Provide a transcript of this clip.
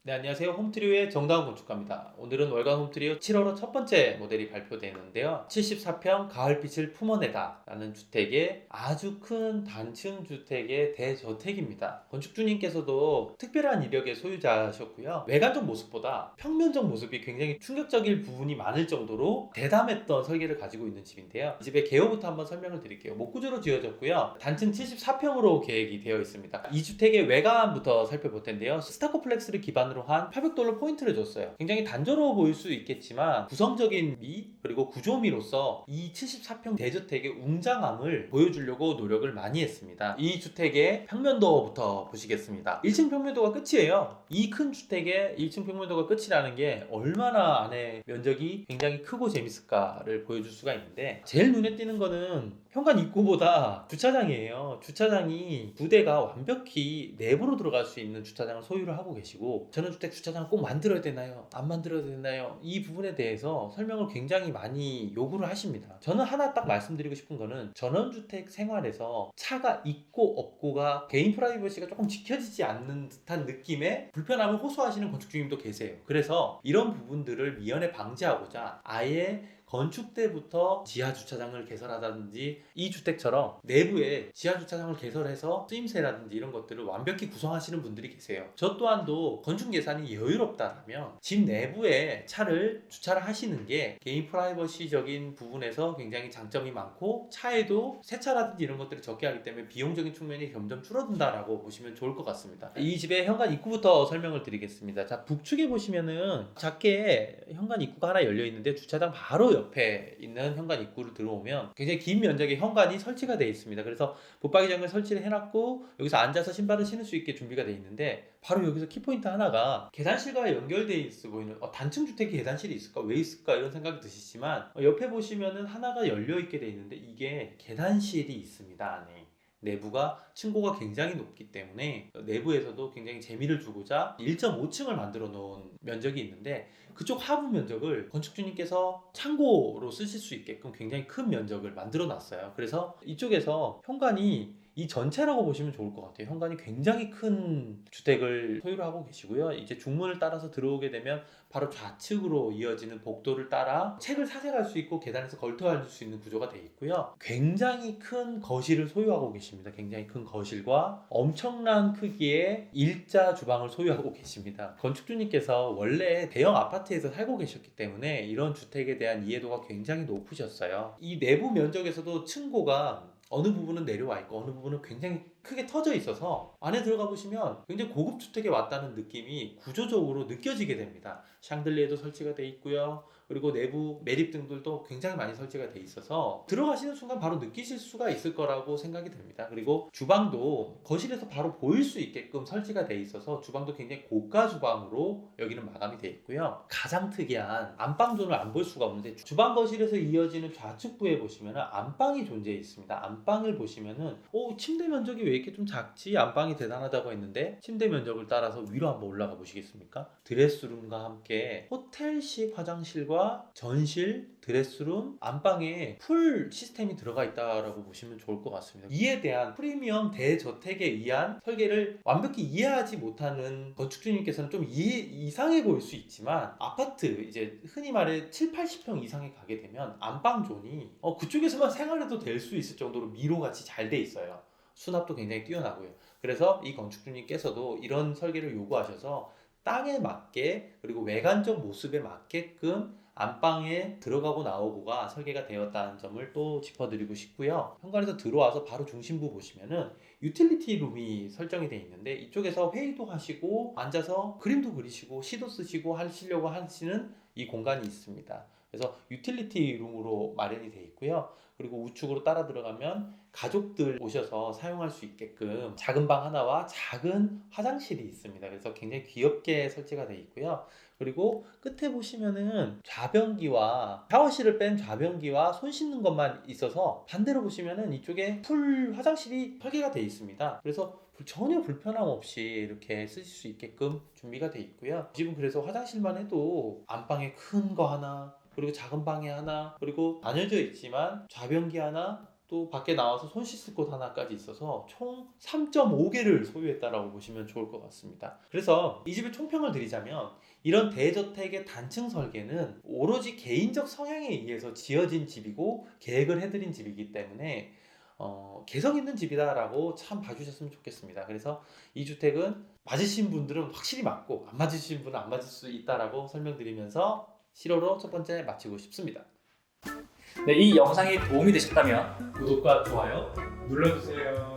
네, 안녕하세요. 홈트리오의 정다운 건축가입니다. 오늘은 월간 홈트리오 7월호 첫 번째 모델이 발표되는데요. 74평 가을빛을 품어내다 라는 주택의 아주 큰 단층 주택의 대저택입니다. 건축주님께서도 특별한 이력의 소유자셨고요. 외관적 모습보다 평면적 모습이 굉장히 충격적일 부분이 많을 정도로 대담했던 설계를 가지고 있는 집인데요. 이 집의 개요부터 한번 설명을 드릴게요. 목구조로 지어졌고요. 단층 74평으로 계획이 되어 있습니다. 이 주택의 외관부터 살펴볼 텐데요. 스타코플렉스를 기반으로 한 800달러 포인트를 줬어요. 굉장히 단조로워 보일 수 있겠지만 구성적인 미 그리고 구조미로서 이 74평 대저택의 웅장함을 보여주려고 노력을 많이 했습니다. 이 주택의 평면도부터 보시겠습니다. 1층 평면도가 끝이에요. 이 큰 주택의 1층 평면도가 끝이라는 게 얼마나 안에 면적이 굉장히 크고 재밌을까를 보여줄 수가 있는데, 제일 눈에 띄는 거는 현관 입구보다 주차장이에요. 주차장이 두 대가 완벽히 내부로 들어갈 수 있는 주차장을 소유를 하고 계시고, 전원주택 주차장을 꼭 만들어야 되나요? 안 만들어야 되나요? 이 부분에 대해서 설명을 굉장히 많이 요구를 하십니다. 저는 하나 딱 말씀드리고 싶은 거는, 전원주택 생활에서 차가 있고 없고가 개인 프라이버시가 조금 지켜지지 않는 듯한 느낌의 불편함을 호소하시는 건축주님도 계세요. 그래서 이런 부분들을 미연에 방지하고자 아예 건축 때부터 지하 주차장을 개설하다든지, 이 주택처럼 내부에 지하 주차장을 개설해서 쓰임새라든지 이런 것들을 완벽히 구성하시는 분들이 계세요. 저 또한도 건축 예산이 여유롭다면 집 내부에 차를 주차를 하시는 게 개인 프라이버시적인 부분에서 굉장히 장점이 많고, 차에도 세차라든지 이런 것들을 적게 하기 때문에 비용적인 측면이 점점 줄어든다라고 보시면 좋을 것 같습니다. 이 집의 현관 입구부터 설명을 드리겠습니다. 자, 북측에 보시면은 작게 현관 입구가 하나 열려 있는데, 주차장 바로 옆에 있는 현관 입구를 들어오면 굉장히 긴 면적의 현관이 설치가 되어 있습니다. 그래서 붙박이장을 설치를 해놨고, 여기서 앉아서 신발을 신을 수 있게 준비가 되어 있는데, 바로 여기서 키포인트 하나가 계단실과 연결되어 있어 보이는, 단층 주택에 계단실이 있을까? 왜 있을까? 이런 생각이 드시지만, 옆에 보시면은 하나가 열려 있게 되어 있는데, 이게 계단실이 있습니다, 안에. 내부가 층고가 굉장히 높기 때문에 내부에서도 굉장히 재미를 주고자 1.5층을 만들어 놓은 면적이 있는데, 그쪽 하부 면적을 건축주님께서 창고로 쓰실 수 있게끔 굉장히 큰 면적을 만들어 놨어요. 그래서 이쪽에서 현관이 이 전체라고 보시면 좋을 것 같아요. 현관이 굉장히 큰 주택을 소유를 하고 계시고요. 이제 중문을 따라서 들어오게 되면 바로 좌측으로 이어지는 복도를 따라 책을 사색할 수 있고 계단에서 걸터할 수 있는 구조가 되어 있고요. 굉장히 큰 거실을 소유하고 계십니다. 굉장히 큰 거실과 엄청난 크기의 일자 주방을 소유하고 계십니다. 건축주님께서 원래 대형 아파트에서 살고 계셨기 때문에 이런 주택에 대한 이해도가 굉장히 높으셨어요. 이 내부 면적에서도 층고가 어느 부분은 내려와 있고 어느 부분은 굉장히 크게 터져 있어서, 안에 들어가 보시면 굉장히 고급 주택에 왔다는 느낌이 구조적으로 느껴지게 됩니다. 샹들리에도 설치가 되어 있고요. 그리고 내부 매립등들도 굉장히 많이 설치가 되어 있어서 들어가시는 순간 바로 느끼실 수가 있을 거라고 생각이 됩니다. 그리고 주방도 거실에서 바로 보일 수 있게끔 설치가 되어 있어서 주방도 굉장히 고가 주방으로 여기는 마감이 되어 있고요. 가장 특이한 안방존을 안 볼 수가 없는데, 주방 거실에서 이어지는 좌측부에 보시면 안방이 존재해 있습니다. 안방을 보시면은 침대 면적이 왜 이렇게 좀 작지? 안방이 대단하다고 했는데, 침대 면적을 따라서 위로 한번 올라가 보시겠습니까? 드레스룸과 함께 호텔식 화장실과 전실, 드레스룸, 안방에 풀 시스템이 들어가 있다라고 보시면 좋을 것 같습니다. 이에 대한 프리미엄 대저택에 의한 설계를 완벽히 이해하지 못하는 건축주님께서는 좀 이상해 보일 수 있지만, 아파트 이제 흔히 말해 7, 80평 이상에 가게 되면 안방존이 그쪽에서만 생활해도 될 수 있을 정도로 미로같이 잘 돼 있어요. 수납도 굉장히 뛰어나고요. 그래서 이 건축주님께서도 이런 설계를 요구하셔서 땅에 맞게, 그리고 외관적 모습에 맞게끔 안방에 들어가고 나오고가 설계가 되었다는 점을 또 짚어드리고 싶고요. 현관에서 들어와서 바로 중심부 보시면은 유틸리티 룸이 설정이 되어 있는데, 이쪽에서 회의도 하시고 앉아서 그림도 그리시고 시도 쓰시고 하시려고 하시는 이 공간이 있습니다. 그래서 유틸리티 룸으로 마련이 되어 있고요. 그리고 우측으로 따라 들어가면 가족들 오셔서 사용할 수 있게끔 작은 방 하나와 작은 화장실이 있습니다. 그래서 굉장히 귀엽게 설치가 되어 있고요. 그리고 끝에 보시면은 좌변기와 샤워실을 뺀 좌변기와 손 씻는 것만 있어서, 반대로 보시면은 이쪽에 풀 화장실이 설계가 되어 있습니다. 그래서 전혀 불편함 없이 이렇게 쓰실 수 있게끔 준비가 되어 있고요. 지금 그래서 화장실만 해도 안방에 큰 거 하나, 그리고 작은 방에 하나, 그리고 나뉘어져 있지만 좌변기 하나, 또 밖에 나와서 손 씻을 곳 하나까지 있어서 총 3.5개를 소유했다라고 보시면 좋을 것 같습니다. 그래서 이 집의 총평을 드리자면 이런 대저택의 단층 설계는 오로지 개인적 성향에 의해서 지어진 집이고 계획을 해드린 집이기 때문에 개성 있는 집이다라고 참 봐주셨으면 좋겠습니다. 그래서 이 주택은 맞으신 분들은 확실히 맞고 안 맞으신 분은 안 맞을 수 있다라고 설명드리면서 실호로 첫 번째 마치고 싶습니다. 네, 이 영상이 도움이 되셨다면 구독과 좋아요 눌러주세요.